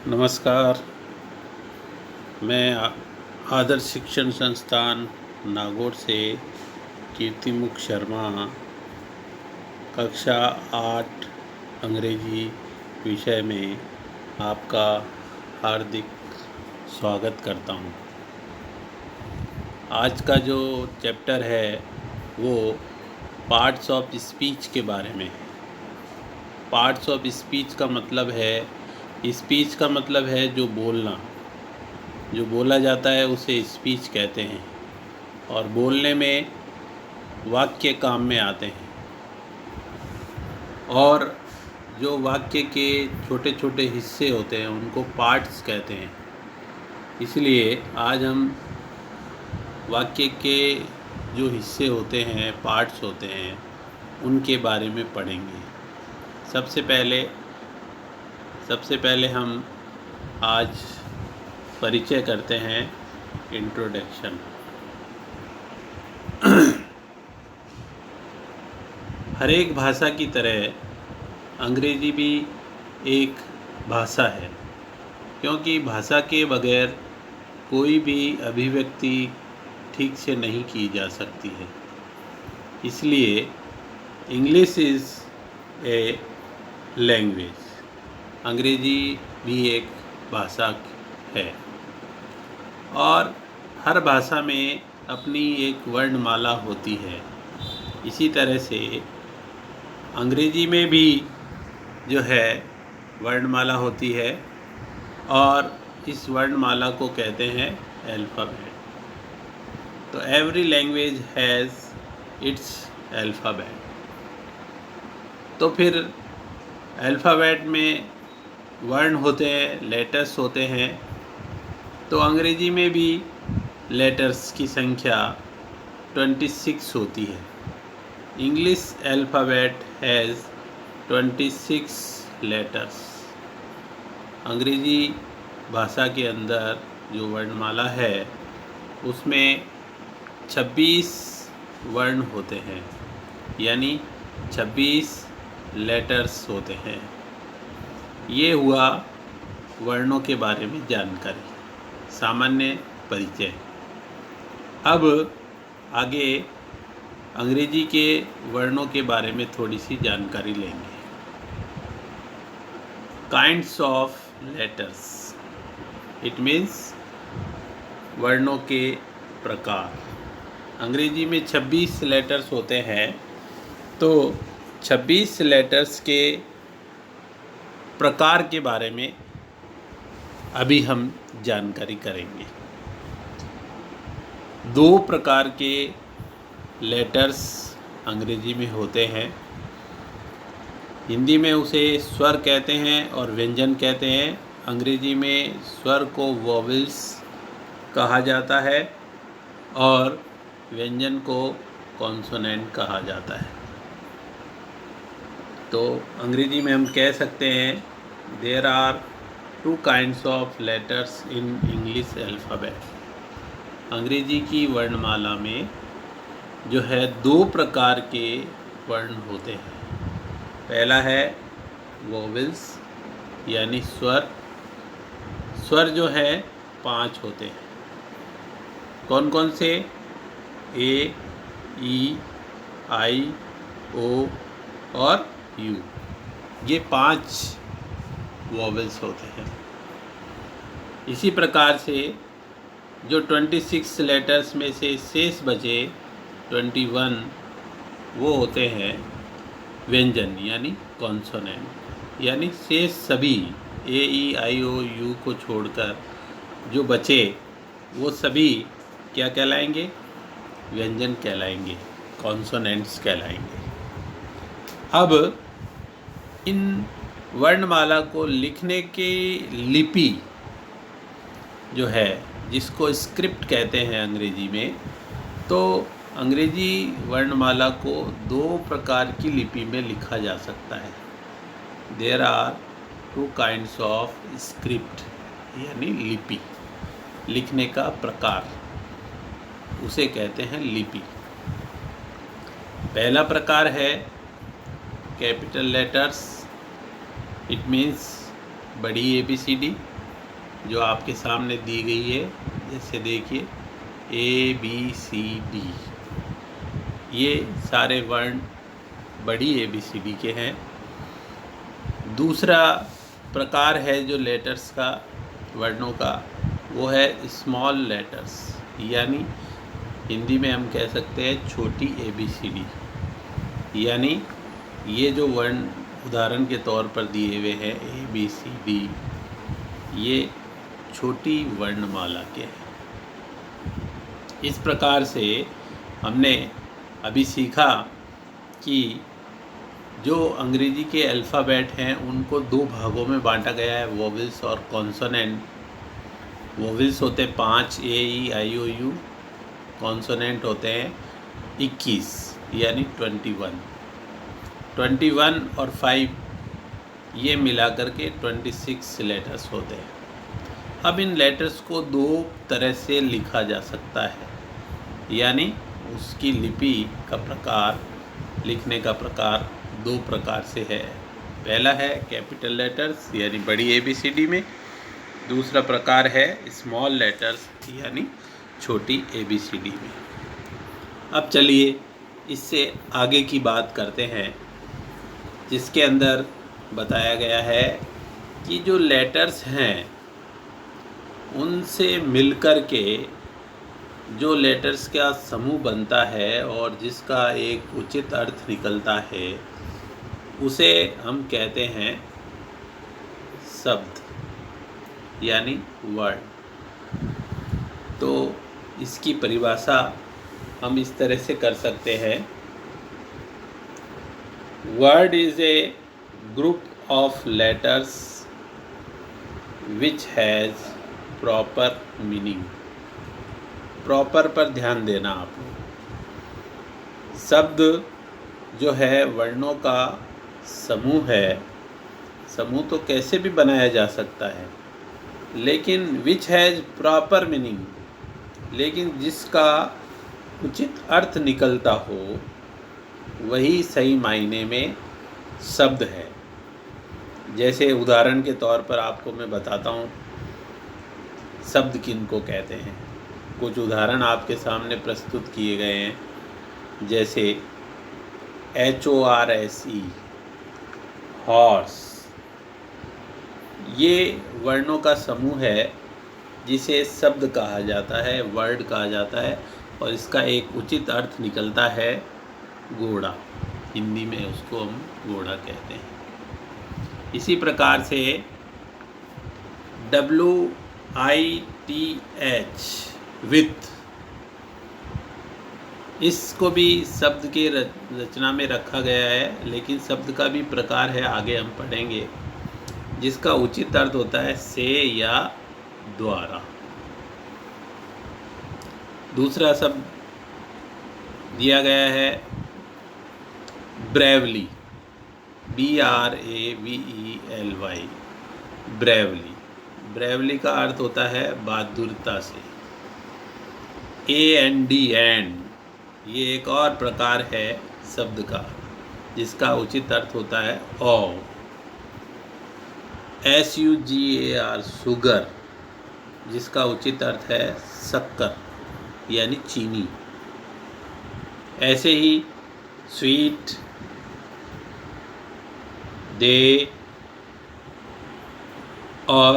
नमस्कार। मैं आदर्श शिक्षण संस्थान नागौर से कीर्तिमुख शर्मा कक्षा 8 अंग्रेजी विषय में आपका हार्दिक स्वागत करता हूँ। आज का जो चैप्टर है वो पार्ट्स ऑफ स्पीच के बारे में है। पार्ट्स ऑफ स्पीच का मतलब है, स्पीच का मतलब है जो बोलना, जो बोला जाता है उसे स्पीच कहते हैं। और बोलने में वाक्य काम में आते हैं, और जो वाक्य के छोटे छोटे हिस्से होते हैं उनको पार्ट्स कहते हैं। इसलिए आज हम वाक्य के जो हिस्से होते हैं, पार्ट्स होते हैं, उनके बारे में पढ़ेंगे। सबसे पहले हम आज परिचय करते हैं, इंट्रोडक्शन। हर एक भाषा की तरह अंग्रेजी भी एक भाषा है, क्योंकि भाषा के बगैर कोई भी अभिव्यक्ति ठीक से नहीं की जा सकती है। इसलिए इंग्लिश इज़ ए लैंग्वेज, अंग्रेजी भी एक भाषा है। और हर भाषा में अपनी एक वर्णमाला होती है। इसी तरह से अंग्रेजी में भी जो है वर्णमाला होती है, और इस वर्णमाला को कहते हैं अल्फ़ाबेट। तो every language has its alphabet. तो फिर अल्फ़ाबेट में वर्ण होते हैं, लेटर्स होते हैं। तो अंग्रेजी में भी लेटर्स की संख्या 26 होती है। English alphabet has 26 letters. अंग्रेजी भाषा के अंदर जो वर्णमाला है उसमें 26 वर्ण होते हैं, यानी 26 लेटर्स होते हैं। ये हुआ वर्णों के बारे में जानकारी, सामान्य परिचय। अब आगे अंग्रेजी के वर्णों के बारे में थोड़ी सी जानकारी लेंगे। Kinds of letters, it means वर्णों के प्रकार। अंग्रेजी में 26 लेटर्स होते हैं, तो 26 लेटर्स के प्रकार के बारे में अभी हम जानकारी करेंगे। 2 प्रकार के लेटर्स अंग्रेजी में होते हैं। हिंदी में उसे स्वर कहते हैं और व्यंजन कहते हैं। अंग्रेजी में स्वर को वोवेल्स कहा जाता है और व्यंजन को कॉन्सोनेंट कहा जाता है। तो अंग्रेजी में हम कह सकते हैं there are 2 kinds of letters in English alphabet. अंग्रेजी की वर्णमाला में जो है 2 प्रकार के वर्ण होते हैं। पहला है वोवेल्स, यानी स्वर। स्वर जो है 5 होते हैं। कौन कौन से? ए, ई, आई, ओ और यू। ये 5 वोवेल्स होते हैं। इसी प्रकार से जो 26 लेटर्स में से शेष बचे 21, वो होते हैं व्यंजन, यानी कॉन्सोनेंट। यानी शेष सभी ए, ई, आई, ओ, यू को छोड़कर जो बचे वो सभी क्या कहलाएंगे? व्यंजन कहलाएंगे, कॉन्सोनेंट्स कहलाएंगे। अब इन वर्णमाला को लिखने की लिपि जो है, जिसको स्क्रिप्ट कहते हैं अंग्रेजी में, तो अंग्रेजी वर्णमाला को 2 प्रकार की लिपि में लिखा जा सकता है। There are 2 kinds of script, यानी लिपि, लिखने का प्रकार, उसे कहते हैं लिपि। पहला प्रकार है कैपिटल लेटर्स, इट मीन्स बड़ी ABCD। जो आपके सामने दी गई है। जैसे देखिए ABCD, ये सारे वर्ण बड़ी ABCD के हैं। दूसरा प्रकार है जो लेटर्स का, वर्णों का, वो है स्मॉल लेटर्स, यानी हिंदी में हम कह सकते हैं छोटी ABCD। यानी ये जो वर्ण उदाहरण के तौर पर दिए हुए हैं ABCD, ये छोटी वर्णमाला के हैं। इस प्रकार से हमने अभी सीखा कि जो अंग्रेजी के अल्फ़ाबेट हैं उनको दो भागों में बांटा गया है, वोवेल्स और कॉन्सोनेंट। वोवेल्स होते हैं 5 AEIOU, कॉन्सोनेंट होते हैं 21 यानी 21 और 5 ये मिला करके 26 लेटर्स होते हैं। अब इन लेटर्स को दो तरह से लिखा जा सकता है, यानी उसकी लिपि का प्रकार, लिखने का प्रकार दो प्रकार से है। पहला है कैपिटल लेटर्स यानी बड़ी ABCD में, दूसरा प्रकार है स्मॉल लेटर्स यानी छोटी ABCD में। अब चलिए इससे आगे की बात करते हैं, जिसके अंदर बताया गया है कि जो लेटर्स हैं उनसे मिलकर के जो लेटर्स का समूह बनता है और जिसका एक उचित अर्थ निकलता है, उसे हम कहते हैं शब्द यानी वर्ड। तो इसकी परिभाषा हम इस तरह से कर सकते हैं, word is a group of letters which has proper meaning. Proper पर ध्यान देना आपने। शब्द जो है वर्णों का समूह है, समूह तो कैसे भी बनाया जा सकता है, लेकिन विच हैज़ प्रॉपर मीनिंग, लेकिन जिसका उचित अर्थ निकलता हो वही सही मायने में शब्द है। जैसे उदाहरण के तौर पर आपको मैं बताता हूँ शब्द किनको कहते हैं। कुछ उदाहरण आपके सामने प्रस्तुत किए गए हैं, जैसे HORSE हॉर्स, ये वर्णों का समूह है जिसे शब्द कहा जाता है, वर्ड कहा जाता है, और इसका एक उचित अर्थ निकलता है घोड़ा। हिंदी में उसको हम घोड़ा कहते हैं। इसी प्रकार से WITH विथ, इसको भी शब्द के रचना में रखा गया है, लेकिन शब्द का भी प्रकार है, आगे हम पढ़ेंगे, जिसका उचित अर्थ होता है से या द्वारा। दूसरा शब्द दिया गया है ब्रेवली, BRAVELY, ब्रेवली। ब्रेवली का अर्थ होता है बहादुरता से। AND, ये एक और प्रकार है शब्द का, जिसका उचित अर्थ होता है औ। SUGAR शुगर, जिसका उचित अर्थ है शक्कर यानी चीनी। ऐसे ही स्वीट, दे और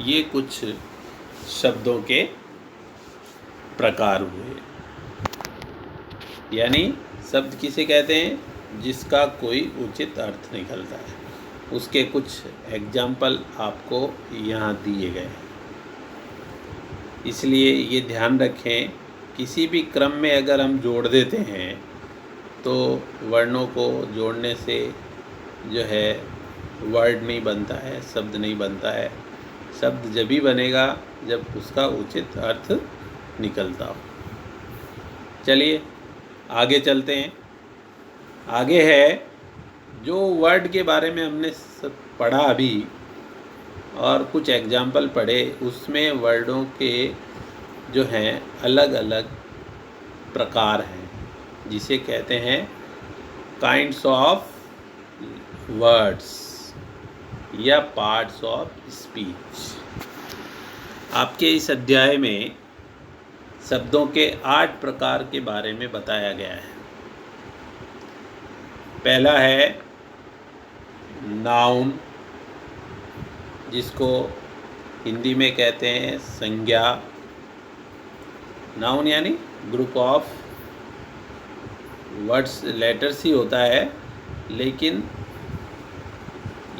ये कुछ शब्दों के प्रकार हुए। यानी शब्द किसे कहते हैं? जिसका कोई उचित अर्थ निकलता है। उसके कुछ एग्जाम्पल आपको यहाँ दिए गए हैं। इसलिए ये ध्यान रखें, किसी भी क्रम में अगर हम जोड़ देते हैं तो वर्णों को जोड़ने से जो है वर्ड नहीं बनता है, शब्द नहीं बनता है। शब्द जब भी बनेगा जब उसका उचित अर्थ निकलता हो। चलिए आगे चलते हैं। आगे है जो वर्ड के बारे में हमने सब पढ़ा अभी और कुछ एग्जाम्पल पढ़े, उसमें वर्डों के जो हैं अलग अलग प्रकार हैं, जिसे कहते हैं काइंड्स ऑफ वर्ड्स। या पार्ट्स ऑफ स्पीच। आपके इस अध्याय में शब्दों के 8 प्रकार के बारे में बताया गया है। पहला है नाउन, जिसको हिंदी में कहते हैं संज्ञा। नाउन यानी ग्रुप ऑफ वर्ड्स, लेटर्स ही होता है, लेकिन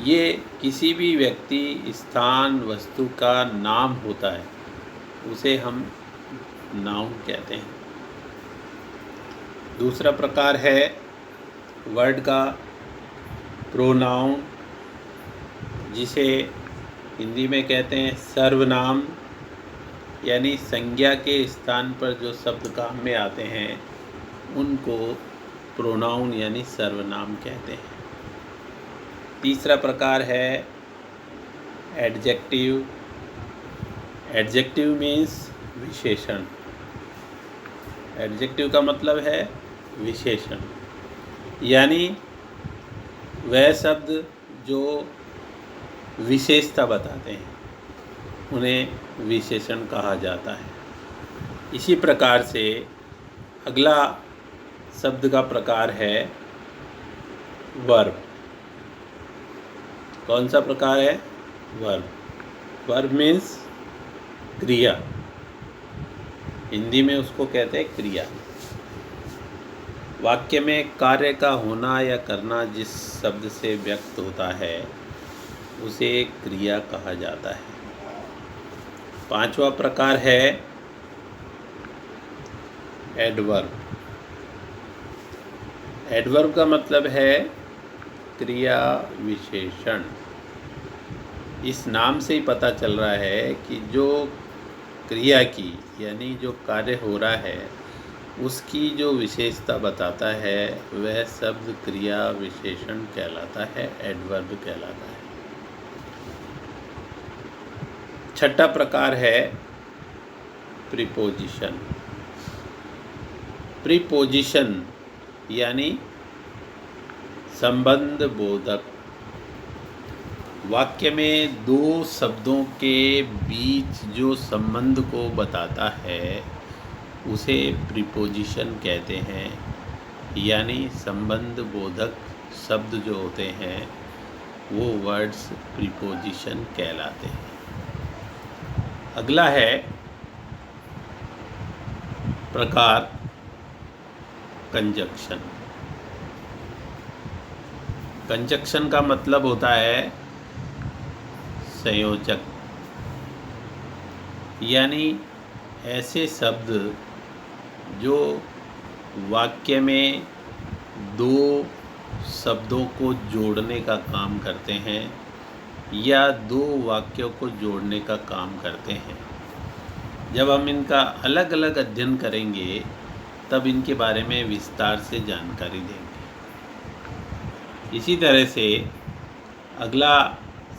ये किसी भी व्यक्ति, स्थान, वस्तु का नाम होता है, उसे हम नाउन कहते हैं। दूसरा प्रकार है वर्ड का प्रोनाउन, जिसे हिंदी में कहते हैं सर्वनाम, यानी संज्ञा के स्थान पर जो शब्द काम में आते हैं उनको प्रोनाउन यानी सर्वनाम कहते हैं। तीसरा प्रकार है एडजेक्टिव। एडजेक्टिव मीन्स विशेषण। एडजेक्टिव का मतलब है विशेषण, यानी वह शब्द जो विशेषता बताते हैं उन्हें विशेषण कहा जाता है। इसी प्रकार से अगला शब्द का प्रकार है वर्ब। कौन सा प्रकार है? वर्ब। वर्ब मीन्स क्रिया, हिंदी में उसको कहते हैं क्रिया। वाक्य में कार्य का होना या करना जिस शब्द से व्यक्त होता है उसे क्रिया कहा जाता है। पांचवा प्रकार है एडवर्ब। एडवर्ब का मतलब है क्रिया विशेषण। इस नाम से ही पता चल रहा है कि जो क्रिया की यानी जो कार्य हो रहा है उसकी जो विशेषता बताता है वह शब्द क्रिया विशेषण कहलाता है, एडवर्ब कहलाता है। छठा प्रकार है प्रीपोजिशन। प्रीपोजिशन यानी संबंध बोधक। वाक्य में दो शब्दों के बीच जो संबंध को बताता है उसे प्रीपोजिशन कहते हैं, यानी संबंध बोधक शब्द जो होते हैं वो वर्ड्स प्रीपोजिशन कहलाते हैं। अगला है प्रकार कंजक्शन। कंजक्शन का मतलब होता है संयोजक, यानी ऐसे शब्द जो वाक्य में दो शब्दों को जोड़ने का काम करते हैं या दो वाक्यों को जोड़ने का काम करते हैं। जब हम इनका अलग अलग अध्ययन करेंगे तब इनके बारे में विस्तार से जानकारी देंगे। इसी तरह से अगला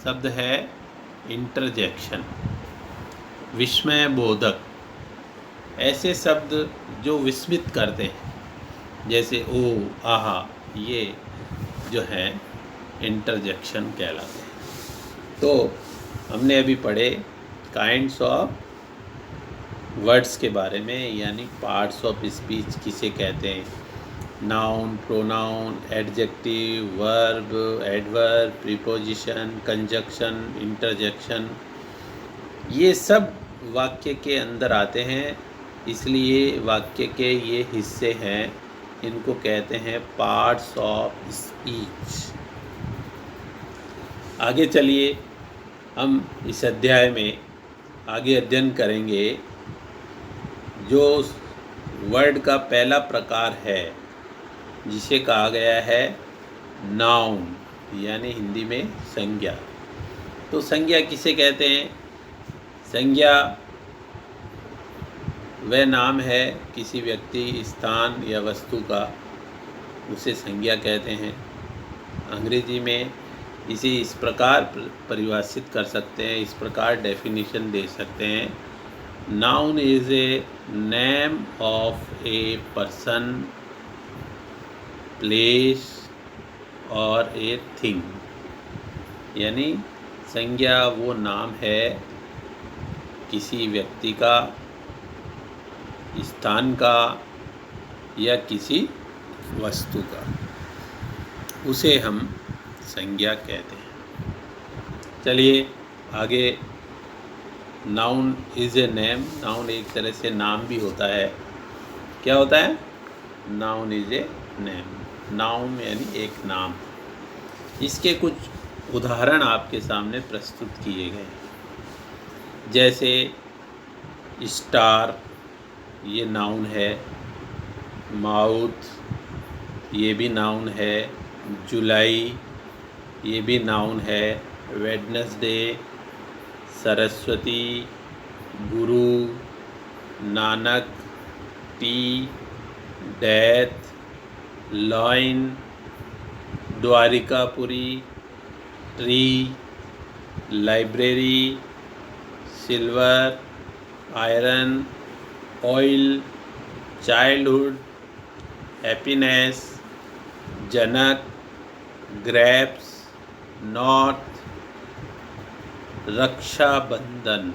शब्द है इंटरजेक्शन, विस्मय बोधक। ऐसे शब्द जो विस्मित करते हैं, जैसे ओ, आहा, ये जो है इंटरजेक्शन कहलाते हैं। तो हमने अभी पढ़े काइंड्स ऑफ वर्ड्स के बारे में, यानी पार्ट्स ऑफ स्पीच किसे कहते हैं। Noun, pronoun, adjective, verb, adverb, preposition, conjunction, interjection, ये सब वाक्य के अंदर आते हैं, इसलिए वाक्य के ये हिस्से हैं, इनको कहते हैं पार्ट्स ऑफ स्पीच। आगे चलिए हम इस अध्याय में आगे अध्ययन करेंगे जो वर्ड का पहला प्रकार है जिसे कहा गया है नाउन, यानी हिंदी में संज्ञा। तो संज्ञा किसे कहते हैं? संज्ञा वह नाम है किसी व्यक्ति, स्थान या वस्तु का, उसे संज्ञा कहते हैं। अंग्रेजी में इसे इस प्रकार परिभाषित कर सकते हैं, इस प्रकार डेफिनेशन दे सकते हैं। Noun is a name of a person, place और ए थिंग। यानी संज्ञा वो नाम है किसी व्यक्ति का, स्थान का या किसी वस्तु का, उसे हम संज्ञा कहते हैं। चलिए आगे, noun is a name. Noun एक तरह से नाम भी होता है। क्या होता है? Noun is a name. Noun यानी एक नाम। इसके कुछ उदाहरण आपके सामने प्रस्तुत किए गए, जैसे स्टार, ये नाउन है। माउथ, ये भी नाउन है। जुलाई, ये भी नाउन है। Wednesday, Saraswati, Guru, Nanak, tea, death, lion, Dwarikapuri, tree, library, silver, iron, oil, childhood, happiness, Janak, grapes, north, Rakshabandhan.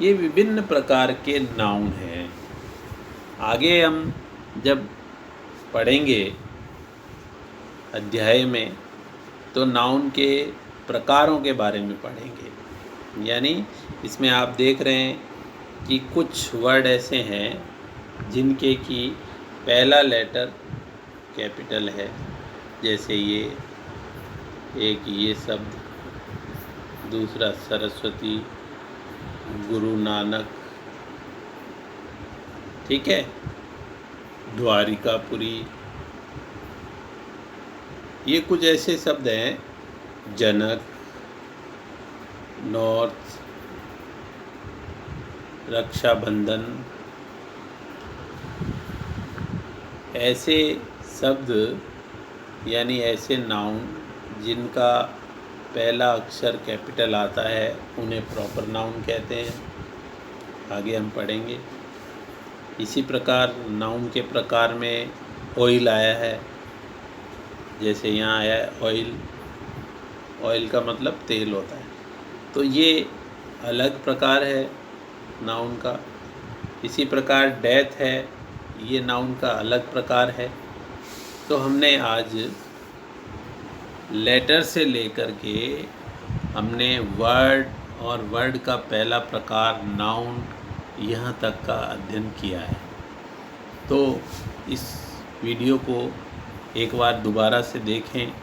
ये विभिन्न प्रकार के नाउन हैं। आगे हम जब पढ़ेंगे अध्याय में तो नाउन के प्रकारों के बारे में पढ़ेंगे। यानी इसमें आप देख रहे हैं कि कुछ वर्ड ऐसे हैं जिनके की पहला लेटर कैपिटल है, जैसे ये शब्द, दूसरा सरस्वती, गुरु नानक, ठीक है, द्वारिकापुरी। ये कुछ ऐसे शब्द हैं, जनक, नॉर्थ, रक्षाबंधन। ऐसे शब्द यानी ऐसे नाउन जिनका पहला अक्षर कैपिटल आता है उन्हें प्रॉपर नाउन कहते हैं। आगे हम पढ़ेंगे। इसी प्रकार नाउन के प्रकार में ऑयल आया है, जैसे यहाँ आया है ऑयल। ऑयल का मतलब तेल होता है, तो ये अलग प्रकार है नाउन का। इसी प्रकार डेथ है, ये नाउन का अलग प्रकार है। तो हमने आज लेटर से लेकर के हमने वर्ड और वर्ड का पहला प्रकार नाउन यहाँ तक का अध्ययन किया है। तो इस वीडियो को एक बार दोबारा से देखें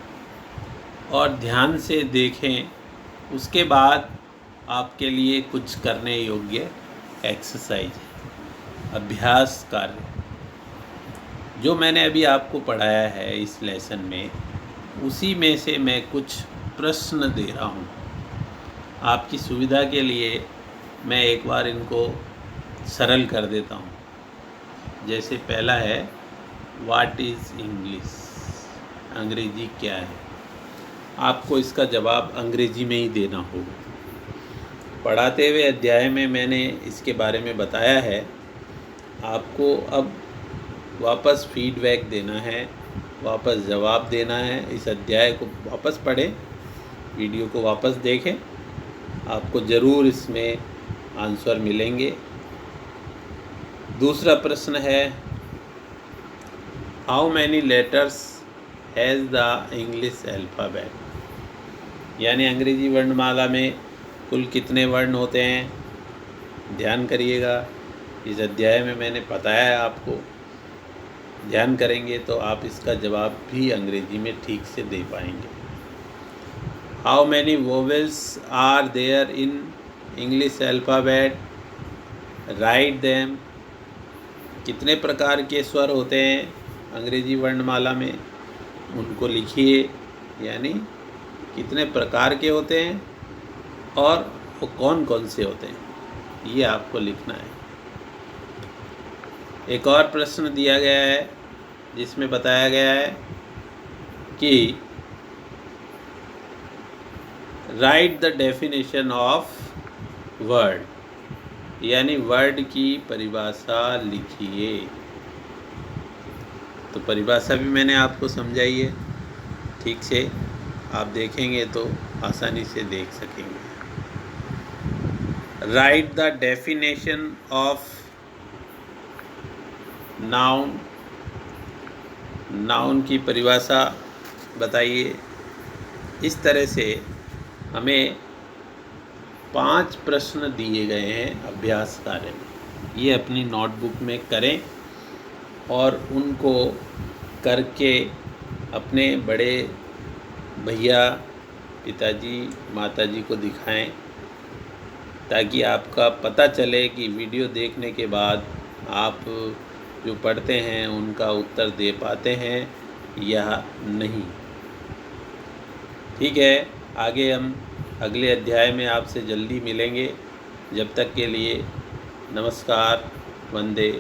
और ध्यान से देखें। उसके बाद आपके लिए कुछ करने योग्य एक्सरसाइज है, अभ्यास कार्य, जो मैंने अभी आपको पढ़ाया है इस लेसन में, उसी में से मैं कुछ प्रश्न दे रहा हूँ। आपकी सुविधा के लिए मैं एक बार इनको सरल कर देता हूँ। जैसे पहला है, व्हाट इज़ इंग्लिश? अंग्रेजी क्या है? आपको इसका जवाब अंग्रेजी में ही देना होगा। पढ़ाते हुए अध्याय में मैंने इसके बारे में बताया है। आपको अब वापस फीडबैक देना है, वापस जवाब देना है। इस अध्याय को वापस पढ़ें, वीडियो को वापस देखें, आपको ज़रूर इसमें आंसर मिलेंगे। दूसरा प्रश्न है, how many letters has the English alphabet? यानी अंग्रेजी वर्णमाला में कुल कितने वर्ण होते हैं? ध्यान करिएगा, इस अध्याय में मैंने बताया है आपको। ध्यान करेंगे तो आप इसका जवाब भी अंग्रेजी में ठीक से दे पाएंगे। How many vowels are there in English alphabet? Write them. कितने प्रकार के स्वर होते हैं अंग्रेजी वर्णमाला में? उनको लिखिए, यानी कितने प्रकार के होते हैं और वो कौन कौन से होते हैं, ये आपको लिखना है। एक और प्रश्न दिया गया है जिसमें बताया गया है कि right the definition of word, यानी वर्ड की परिभाषा लिखिए। तो परिभाषा भी मैंने आपको समझाई है ठीक से। आप देखेंगे तो आसानी से देख सकेंगे। Right the definition of noun. Noun की परिभाषा बताइए। इस तरह से हमें 5 प्रश्न दिए गए हैं अभ्यास कार्य में। ये अपनी नोटबुक में करें और उनको करके अपने बड़े भैया, पिताजी, माताजी को दिखाएं, ताकि आपका पता चले कि वीडियो देखने के बाद आप जो पढ़ते हैं उनका उत्तर दे पाते हैं या नहीं। ठीक है, आगे हम अगले अध्याय में आपसे जल्दी मिलेंगे। जब तक के लिए नमस्कार, वंदे